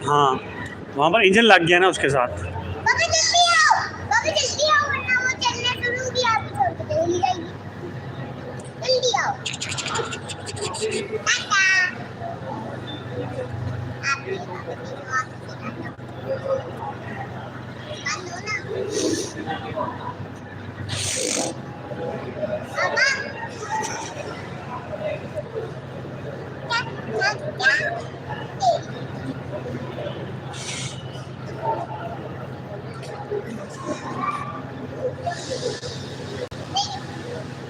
हाँ वहाँ पर इंजन लग गया ना उसके साथ।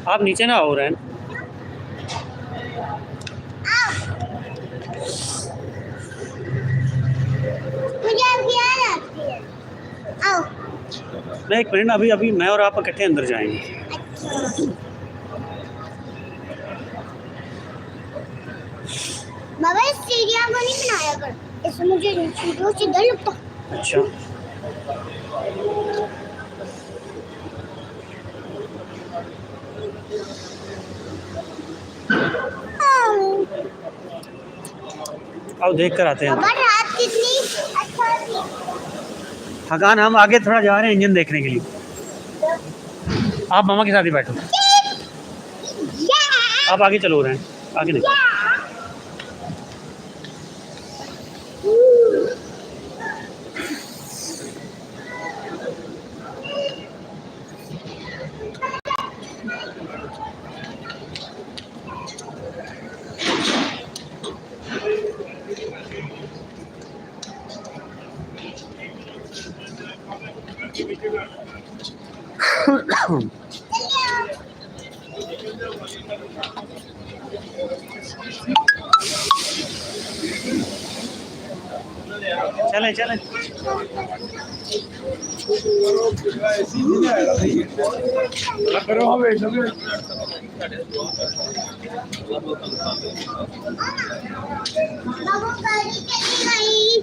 आप नीचे ना हो रहे हैं। नहीं एक मिनट, अभी अभी मैं और आप इकट्ठे अंदर जाएंगे। बाबा इस सीढ़ियाँ को नहीं बनाया कर, इसमें मुझे सीढ़ियों से डर लगता। अच्छा अब देख कर आते हैं। रात कितनी अच्छा थी। थकान, हम आगे थोड़ा जा रहे हैं इंजन देखने के लिए। आप मामा के साथ ही बैठो। आप आगे चलो रहे हैं, आगे देखो। चले चले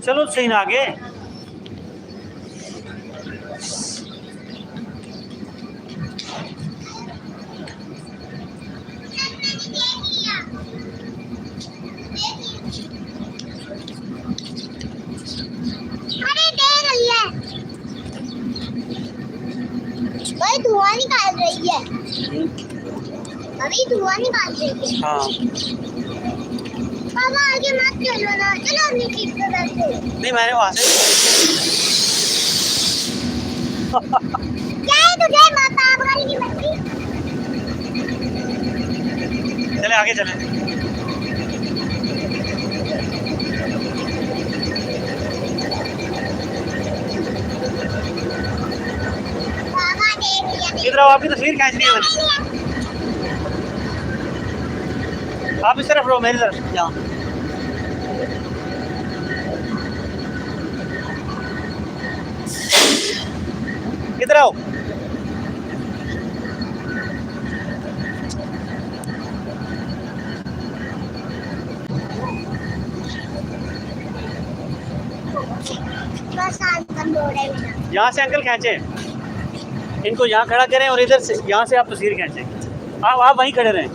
चलो सही ना आगे। भाई धुआं निकाल रही है, अभी धुआं निकाल रही है। हाँ पापा आगे मत चलो ना, चलो अपनी सीट पे बैठो। नहीं मैंने वहाँ से क्या है तुझे माता आप गाड़ी की बैठी। चले आगे चले। इधर आओ, आपकी तस्वीर खींचनी है मैंने। आप इस तरफ रहो, मेरी तरफ जाओ। इधर आओ। यहाँ से अंकल खींचे, इनको यहाँ खड़ा करें और इधर से यहाँ से आप तस्वीर खींचें। आप वहीं खड़े रहें।